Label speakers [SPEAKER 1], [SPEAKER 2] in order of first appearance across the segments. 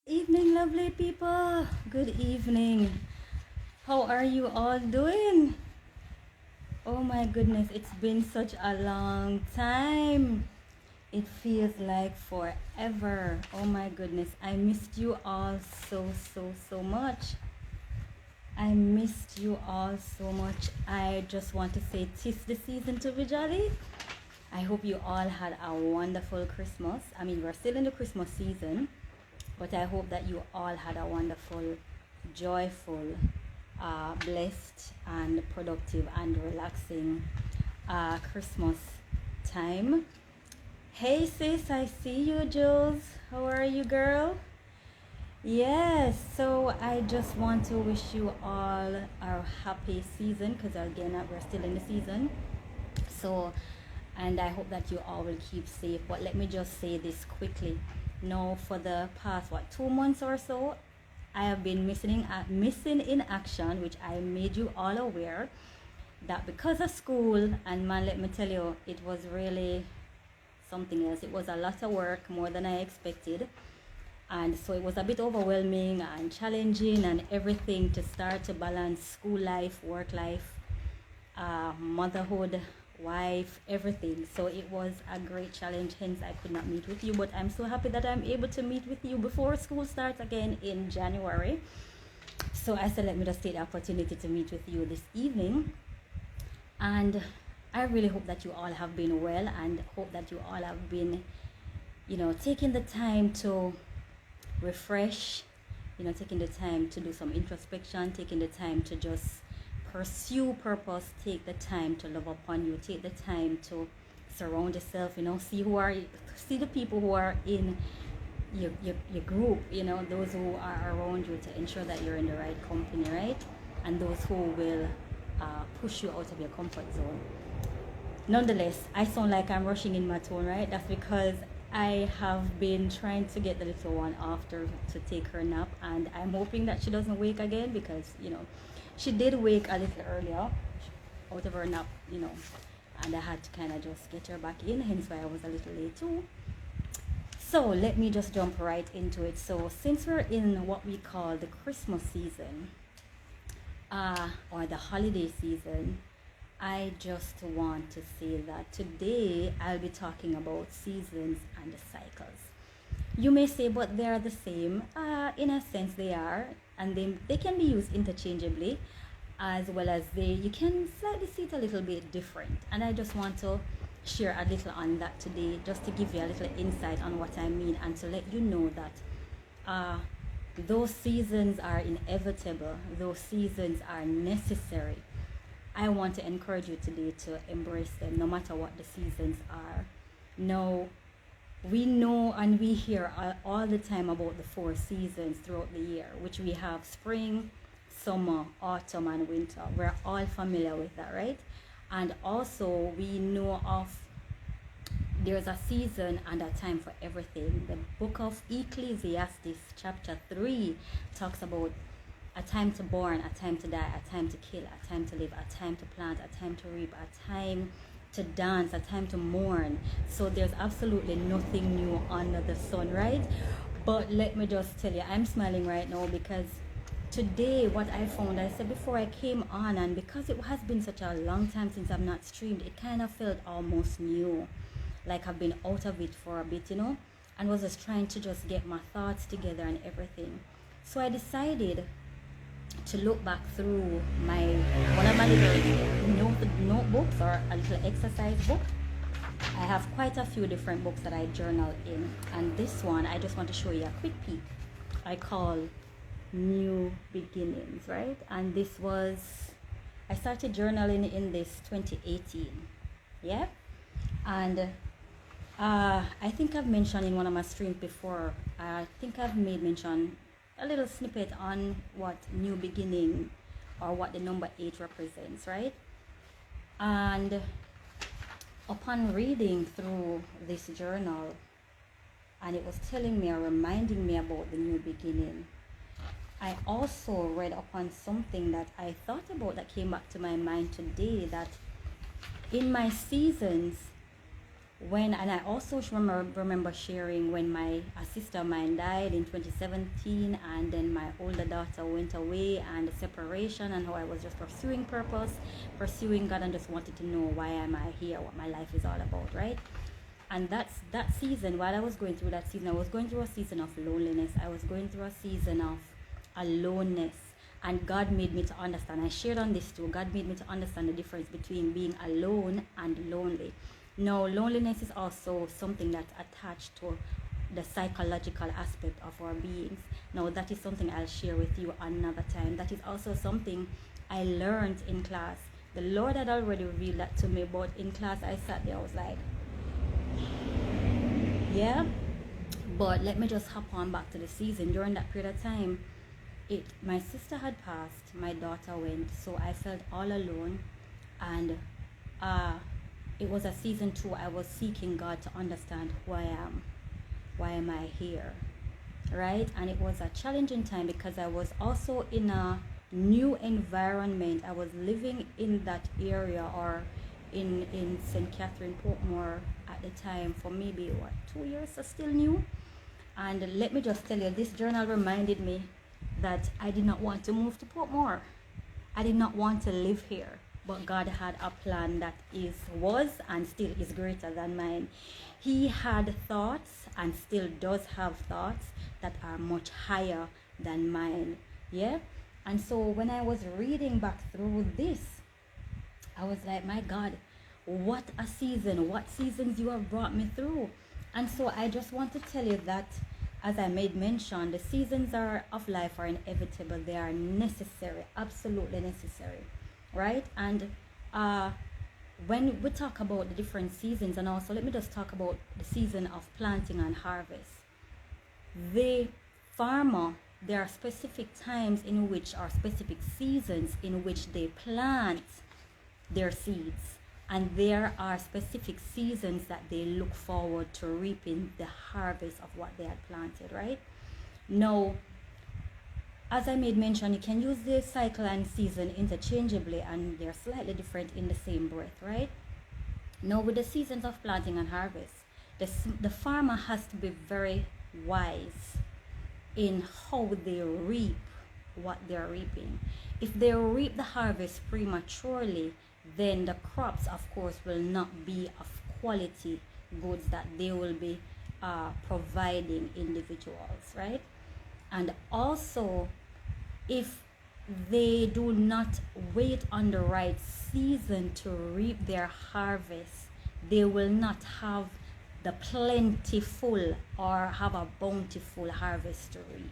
[SPEAKER 1] Evening, lovely people. Good evening. How are you all doing? Oh my goodness, it's been such a long time. It feels like forever. Oh my goodness, I missed you all so much. I missed you all so much. I just want to say, 'tis the season to be jolly. I hope you all had a wonderful Christmas. I mean, we're still in the Christmas season, but I hope that you all had a wonderful, joyful, blessed, and productive and relaxing Christmas time. Hey sis, I see you, Jules. How are you, girl? Yes, so I just want to wish you all a happy season because again, we're still in the season. So, and I hope that you all will keep safe. But let me just say this quickly. Now, for the past 2 months or so, I have been missing in action, which I made you all aware that because of school. And man, let me tell you, it was really something else. It was a lot of work, more than I expected, and so it was a bit overwhelming and challenging and everything to start to balance school life, work life, motherhood, wife, everything. So it was a great challenge, hence I could not meet with you, but I'm so happy that I'm able to meet with you before school starts again in January. So I said, let me just take the opportunity to meet with you this evening. And I really hope that you all have been well, and hope that you all have been, taking the time to refresh, taking the time to do some introspection, taking the time to just pursue purpose, take the time to love upon you, take the time to surround yourself, see the people who are in your group, those who are around you, to ensure that you're in the right company, right? And those who will push you out of your comfort zone. Nonetheless, I sound like I'm rushing in my tone, right? That's because I have been trying to get the little one after to take her nap, and I'm hoping that she doesn't wake again because, she did wake a little earlier out of her nap, and I had to kind of just get her back in, hence why I was a little late too. So let me just jump right into it. So since we're in what we call the Christmas season, or the holiday season, I just want to say that today I'll be talking about seasons and cycles. You may say, but they are the same. In a sense, they are, and they can be used interchangeably, as well as you can slightly see it a little bit different. And I just want to share a little on that today, just to give you a little insight on what I mean, and to let you know that those seasons are inevitable, those seasons are necessary. I want to encourage you today to embrace them no matter what the seasons are. Now, we know and we hear all the time about the four seasons throughout the year, which we have spring, summer, autumn, and winter. We're all familiar with that, right? And also, we know of there's a season and a time for everything. The book of Ecclesiastes, chapter 3, talks about a time to born, a time to die, a time to kill, a time to live, a time to plant, a time to reap, a time to dance, a time to mourn. So there's absolutely nothing new under the sun, right? But let me just tell you, I'm smiling right now because today what I found, I said before I came on, and because it has been such a long time since I've not streamed, it kind of felt almost new, like I've been out of it for a bit, and was just trying to just get my thoughts together and everything. So I decided to look back through one of my little notebooks, or a little exercise book. I have quite a few different books that I journal in, and this one I just want to show you a quick peek. I call New Beginnings, right? And I started journaling in this 2018, yeah. And I think I've mentioned in one of my streams before, I think I've made mention a little snippet on what new beginning, or what the number 8 represents, right? And upon reading through this journal, and it was telling me or reminding me about the new beginning, I also read upon something that I thought about, that came back to my mind today, that in my seasons, And I also remember sharing when a sister of mine died in 2017, and then my older daughter went away, and the separation, and how I was just pursuing purpose, pursuing God, and just wanted to know why am I here, what my life is all about, right? And that season, while I was going through that season, I was going through a season of loneliness. I was going through a season of aloneness. And God made me to understand. I shared on this too. God made me to understand the difference between being alone and lonely. Now, loneliness is also something that's attached to the psychological aspect of our beings. Now, that is something I'll share with you another time. That is also something I learned in class. The Lord had already revealed that to me, but in class I sat there, I was like, yeah. But let me just hop on back to the season. During that period of time, my sister had passed, my daughter went, so I felt all alone, and it was a season too. I was seeking God to understand who I am, why am I here, right? And it was a challenging time because I was also in a new environment. I was living in that area, or in St. Catherine, Portmore at the time, for maybe 2 years, so still new. And let me just tell you, this journal reminded me that I did not want to move to Portmore. I did not want to live here, but God had a plan that was and still is greater than mine. He had thoughts and still does have thoughts that are much higher than mine. Yeah? And so when I was reading back through this, I was like, my God, what a season, what seasons you have brought me through. And so I just want to tell you that, as I made mention, the seasons of life are inevitable. They are necessary, absolutely necessary, right? And when we talk about the different seasons, and also let me just talk about the season of planting and harvest. The farmer, there are specific times in which, or specific seasons in which they plant their seeds, and there are specific seasons that they look forward to reaping the harvest of what they had planted, right? Now, as I made mention, you can use the cycle and season interchangeably, and they're slightly different in the same breath, right? Now, with the seasons of planting and harvest, the farmer has to be very wise in how they reap what they're reaping. If they reap the harvest prematurely, then the crops, of course, will not be of quality goods that they will be providing individuals, right? And also, if they do not wait on the right season to reap their harvest, they will not have the plentiful or have a bountiful harvest to reap.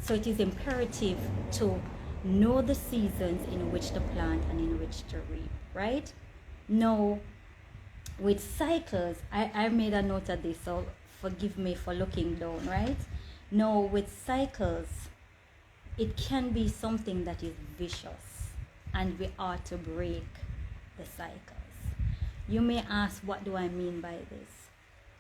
[SPEAKER 1] So it is imperative to know the seasons in which to plant and in which to reap, right? Now, with cycles, I made a note of this, so forgive me for looking down, right? Now, with cycles, it can be something that is vicious, and we ought to break the cycles. You may ask, what do I mean by this?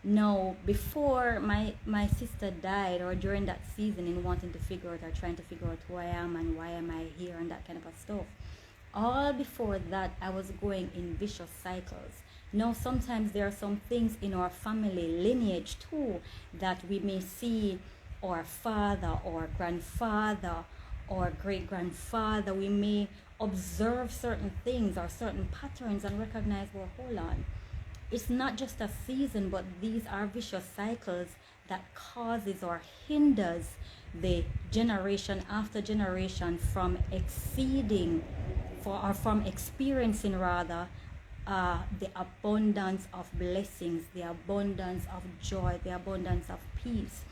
[SPEAKER 1] Now, before my sister died, or during that season, in wanting to figure out, or trying to figure out who I am and why am I here and that kind of stuff, all before that, I was going in vicious cycles. Now, sometimes there are some things in our family lineage too that we may see our father or grandfather or great-grandfather. We may observe certain things or certain patterns and recognize, well, hold on. It's not just a season, but these are vicious cycles that causes or hinders the generation after generation from experiencing rather the abundance of blessings, the abundance of joy, the abundance of peace,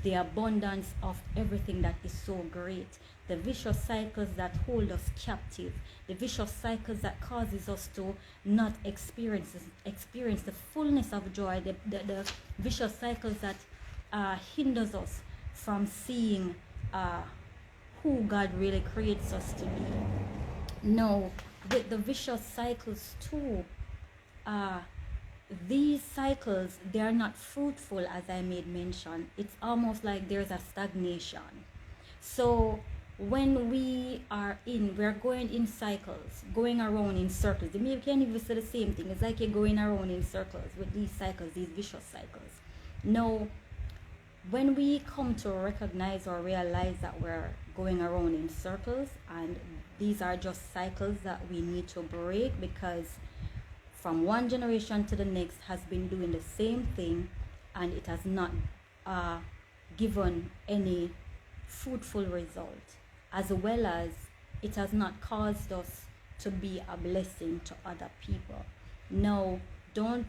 [SPEAKER 1] the abundance of everything that is so great. The vicious cycles that hold us captive, the vicious cycles that causes us to not experience the fullness of joy, the vicious cycles that hinders us from seeing who God really creates us to be. No, with the vicious cycles too, these cycles, they are not fruitful, as I made mention. It's almost like there's a stagnation. So when we're going in cycles, going around in circles. You can even say the same thing. It's like you're going around in circles with these cycles, these vicious cycles. No, when we come to recognize or realize that we're going around in circles and these are just cycles that we need to break, because from one generation to the next has been doing the same thing and it has not given any fruitful result, as well as it has not caused us to be a blessing to other people. No, don't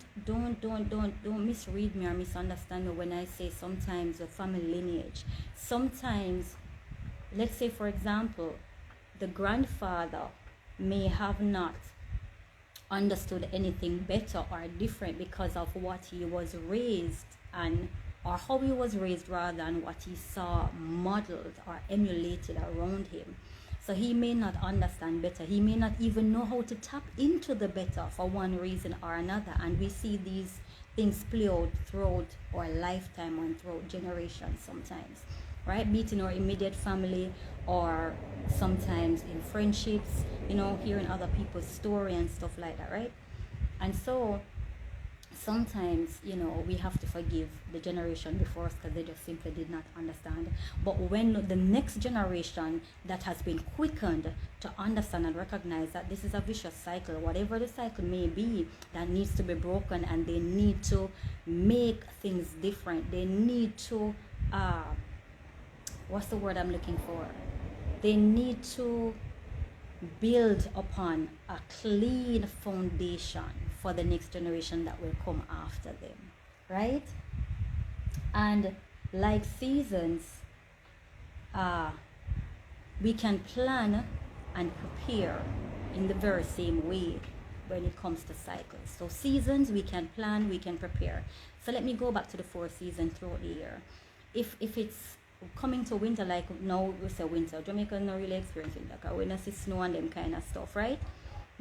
[SPEAKER 1] misread me or misunderstand me when I say sometimes the family lineage. Sometimes, let's say for example, the grandfather may have not understood anything better or different because of what he was raised and or how he was raised rather than what he saw modeled or emulated around him. So he may not understand better. He may not even know how to tap into the better for one reason or another. And we see these things play out throughout our lifetime and throughout generations sometimes, right? Be it in our immediate family or sometimes in friendships, hearing other people's story and stuff like that, right? And so sometimes, we have to forgive the generation before us because they just simply did not understand. But when the next generation that has been quickened to understand and recognize that this is a vicious cycle, whatever the cycle may be, that needs to be broken, and they need to make things different. They need to, what's the word I'm looking for? They need to build upon a clean foundation for the next generation that will come after them, right? And like seasons, we can plan and prepare in the very same way when it comes to cycles. So seasons, we can plan, we can prepare. So let me go back to the 4 seasons throughout the year. If it's coming to winter, like now we say winter, Jamaica not really experiencing that. We don't see snow and them kind of stuff, right?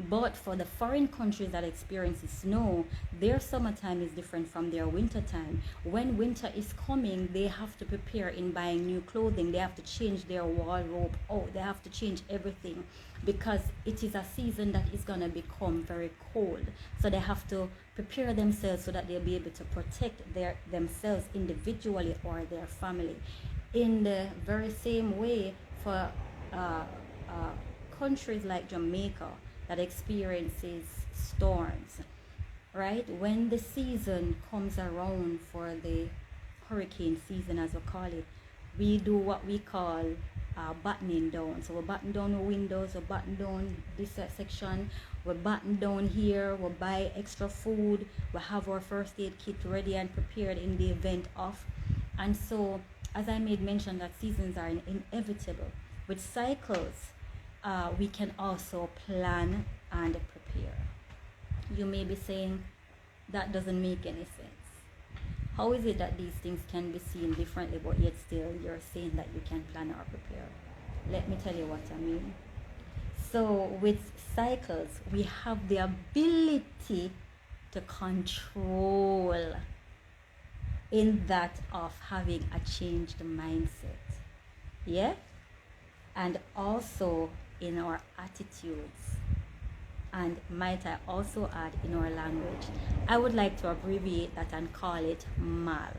[SPEAKER 1] But for the foreign countries that experience snow, their summertime is different from their winter time. When winter is coming, they have to prepare in buying new clothing. They have to change their wardrobe. They have to change everything because it is a season that is going to become very cold. So they have to prepare themselves so that they'll be able to protect themselves individually or their family. In the very same way, for countries like Jamaica that experiences storms, right? When the season comes around for the hurricane season, as we call it, we do what we call battening down. So we batten down the windows, we batten down this section, we batten down here, we buy extra food, we have our first aid kit ready and prepared in the event of. And so, as I made mention that seasons are inevitable. With cycles, we can also plan and prepare. You may be saying, that doesn't make any sense. How is it that these things can be seen differently, but yet still you're saying that you can plan or prepare? Let me tell you what I mean. So with cycles, we have the ability to control in that of having a changed mindset. Yeah? And also in our attitudes. And might I also add in our language. I would like to abbreviate that and call it MAL.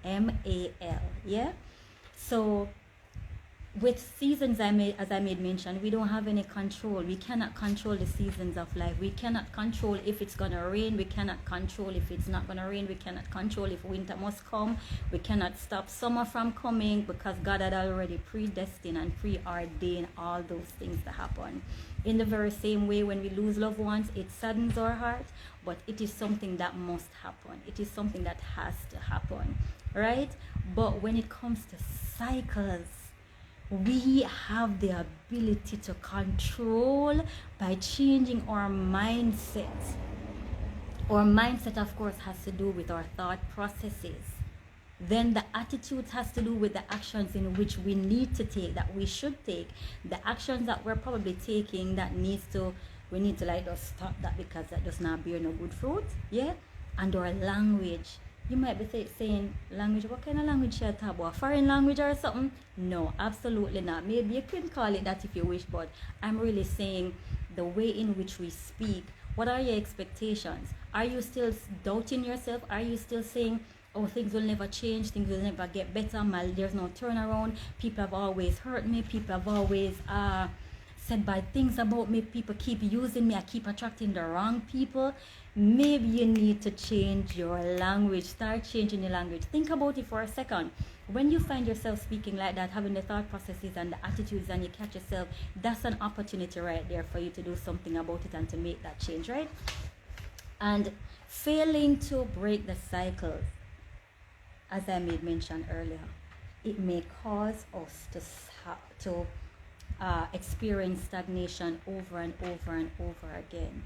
[SPEAKER 1] M-A-L. Yeah? So with seasons, as I made mention, we don't have any control. We cannot control the seasons of life. We cannot control if it's going to rain. We cannot control if it's not going to rain. We cannot control if winter must come. We cannot stop summer from coming because God had already predestined and preordained all those things to happen. In the very same way, when we lose loved ones, it saddens our heart, but it is something that must happen. It is something that has to happen, right? But when it comes to cycles, we have the ability to control by changing our mindset. Our mindset, of course, has to do with our thought processes. Then the attitude has to do with the actions in which we need to take, that we should take. The actions that we're probably taking that we need to just stop that because that does not bear no good fruit. Yeah? And our language You might be saying, language, what kind of language you talk about? Foreign language or something? No, absolutely not. Maybe you can call it that if you wish, but I'm really saying the way in which we speak. What are your expectations? Are you still doubting yourself? Are you still saying, oh, things will never change, things will never get better, there's no turnaround, people have always hurt me, people have always said bad things about me, people keep using me, I keep attracting the wrong people? Maybe you need to change your language. Start changing your language. Think about it for a second. When you find yourself speaking like that, having the thought processes and the attitudes, and you catch yourself, that's an opportunity right there for you to do something about it and to make that change, right? And failing to break the cycles, as I made mention earlier, it may cause us to experience stagnation over and over and over again.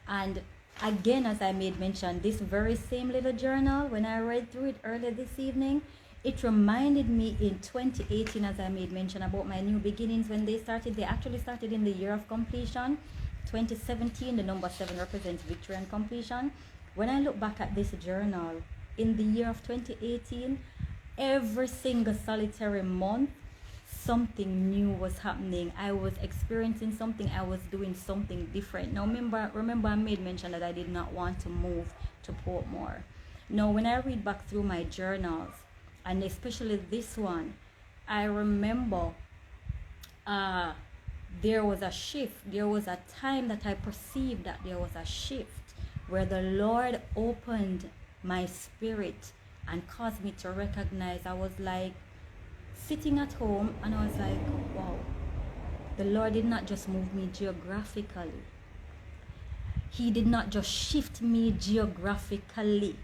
[SPEAKER 1] And again, as I made mention, this very same little journal, when I read through it earlier this evening, it reminded me in 2018, as I made mention, about my new beginnings. When they started, they actually started in the year of completion. 2017, the number 7 represents victory and completion. When I look back at this journal, in the year of 2018, every single solitary month, something new was happening. I was experiencing something. I was doing something different. Now, remember I made mention that I did not want to move to Portmore. Now, when I read back through my journals, and especially this one, I remember there was a shift. There was a time that I perceived that there was a shift where the Lord opened my spirit and caused me to recognize. I was like sitting at home and I was like, wow, the Lord did not just move me geographically. He did not just shift me geographically.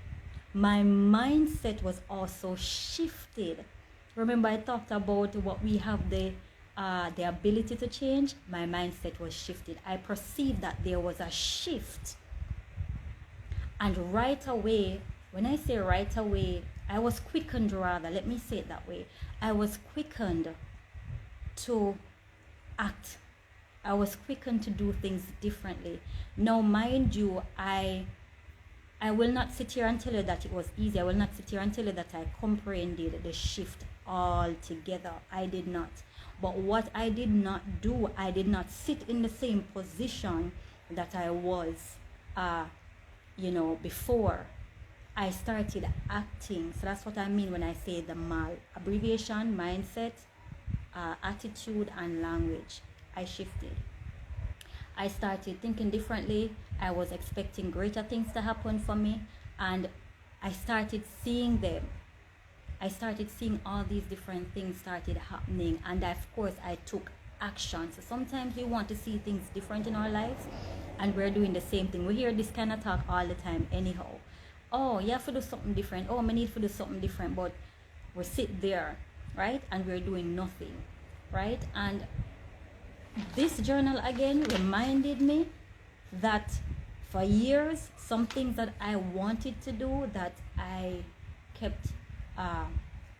[SPEAKER 1] My mindset was also shifted. Remember I talked about what we have the ability to change. My mindset was shifted. I perceived that there was a shift. And right away, when I say right away, I was quickened, rather, let me say it that way. I was quickened to act. I was quickened to do things differently. Now, mind you, I will not sit here and tell you that it was easy. I will not sit here and tell you that I comprehended the shift altogether. I did not. But what I did not do, I did not sit in the same position that I was, before. I started acting. So that's what I mean when I say the MAL. Abbreviation, mindset, attitude, and language. I shifted. I started thinking differently. I was expecting greater things to happen for me. And I started seeing them. I started seeing all these different things started happening. And of course, I took action. So sometimes we want to see things different in our lives. And we're doing the same thing. We hear this kind of talk all the time anyhow. Oh, you have to do something different. Oh, I need to do something different. But we sit there, right? And we're doing nothing, right? And this journal again reminded me that for years, some things that I wanted to do that I kept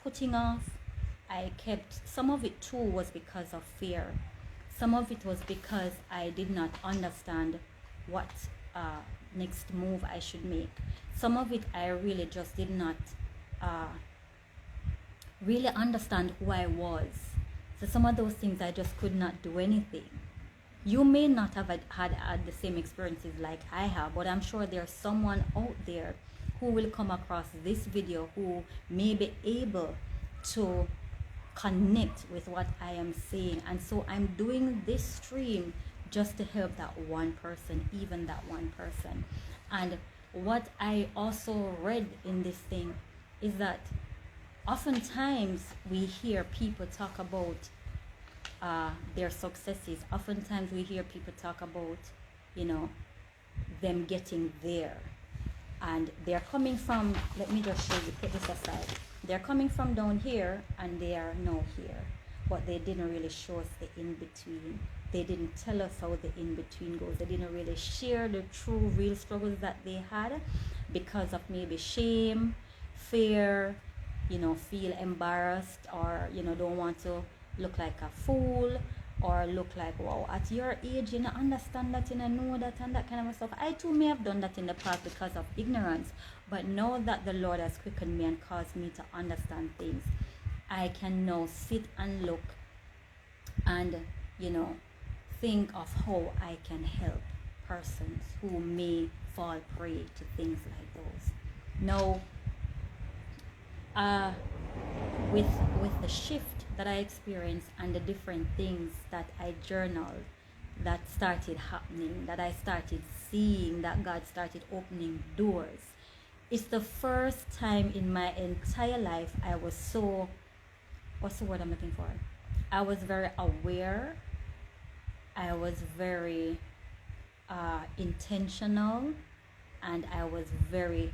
[SPEAKER 1] putting off. Some of it too was because of fear. Some of it was because I did not understand what next move I should make. Some of it I really just did not really understand who I was. So some of those things I just could not do anything. You may not have had the same experiences like I have, but I'm sure there's someone out there who will come across this video who may be able to connect with what I am saying. And so I'm doing this stream just to help that one person, even that one person. And what I also read in this thing is that oftentimes we hear people talk about their successes. Oftentimes we hear people talk about, them getting there. And they're coming from, let me just show you, put this aside. They're coming from down here and they are now here. But they didn't really show us the in-between. They didn't tell us how the in-between goes. They didn't really share the true, real struggles that they had because of maybe shame, fear, feel embarrassed, or, don't want to look like a fool, or look like, wow, at your age, understand that, know that, and that kind of stuff. I too may have done that in the past because of ignorance. But now that the Lord has quickened me and caused me to understand things, I can now sit and look and, think of how I can help persons who may fall prey to things like those. Now, with the shift that I experienced and the different things that I journaled that started happening, that I started seeing, that God started opening doors, it's the first time in my entire life I was so, what's the word I'm looking for? I was very aware. I was very intentional, and I was very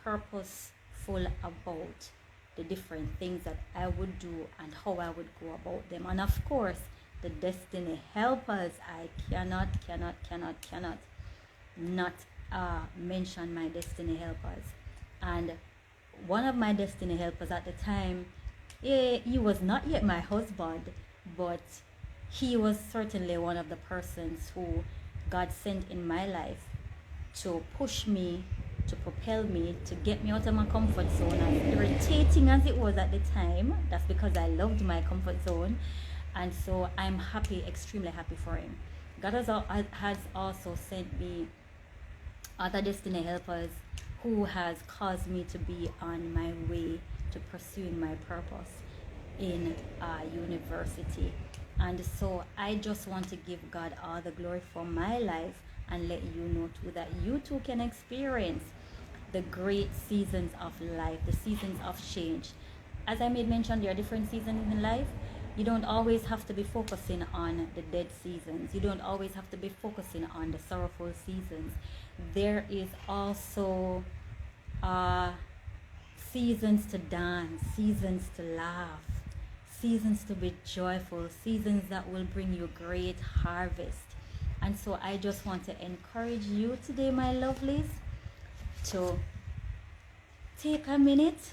[SPEAKER 1] purposeful about the different things that I would do and how I would go about them. And of course, the destiny helpers, I cannot not mention my destiny helpers. And one of my destiny helpers at the time, he was not yet my husband, but he was certainly one of the persons who God sent in my life to push me, to propel me, to get me out of my comfort zone. As irritating as it was at the time, that's because I loved my comfort zone. And so I'm happy, extremely happy for him. God has also sent me other destiny helpers who has caused me to be on my way to pursuing my purpose in university. And so I just want to give God all the glory for my life and let you know too that you too can experience the great seasons of life, the seasons of change. As I made mention, there are different seasons in life. You don't always have to be focusing on the dead seasons. You don't always have to be focusing on the sorrowful seasons. There is also seasons to dance, seasons to laugh, seasons to be joyful, seasons that will bring you great harvest. And so I just want to encourage you today, my lovelies, to take a minute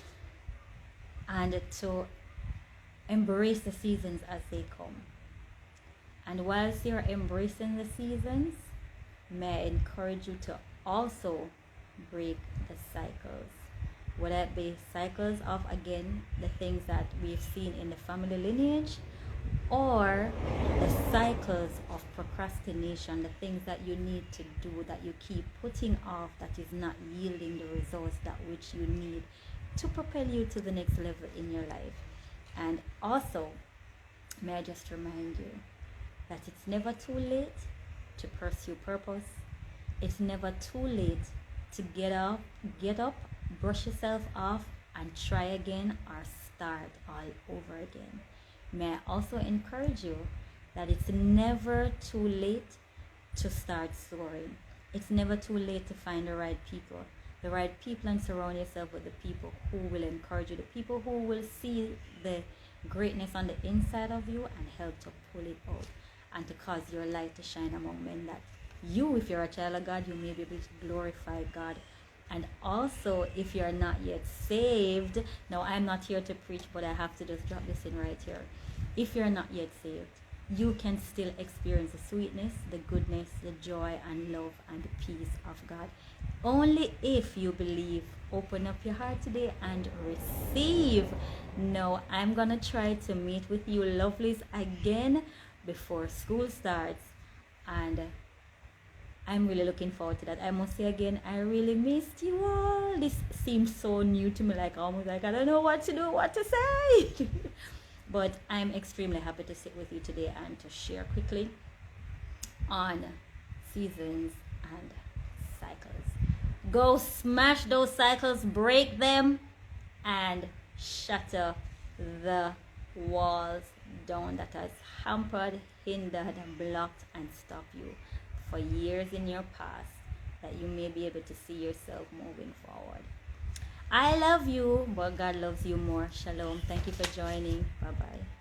[SPEAKER 1] and to embrace the seasons as they come. And whilst you're embracing the seasons, may I encourage you to also break the cycles. Whether it be cycles of, again, the things that we've seen in the family lineage, or the cycles of procrastination, the things that you need to do that you keep putting off, that is not yielding the results that which you need to propel you to the next level in your life. And also, may I just remind you that it's never too late to pursue purpose. It's never too late to get up, brush yourself off, and try again or start all over again. May I also encourage you that it's never too late to start soaring. It's never too late to find the right people. The right people, and surround yourself with the people who will encourage you, the people who will see the greatness on the inside of you and help to pull it out and to cause your light to shine among men, that you, if you're a child of God, you may be able to glorify God. And also, if you're not yet saved, now I'm not here to preach, but I have to just drop this in right here. If you're not yet saved, you can still experience the sweetness, the goodness, the joy and love and the peace of God. Only if you believe. Open up your heart today and receive. Now, I'm going to try to meet with you lovelies again before school starts. And I'm really looking forward to that. I must say again, I really missed you all. This seems so new to me, like almost like I don't know what to do, what to say. But I'm extremely happy to sit with you today and to share quickly on seasons and cycles. Go smash those cycles, break them, and shatter the walls down that has hampered, hindered, blocked, and stopped you for years in your past, that you may be able to see yourself moving forward. I love you, but God loves you more. Shalom. Thank you for joining. Bye-bye.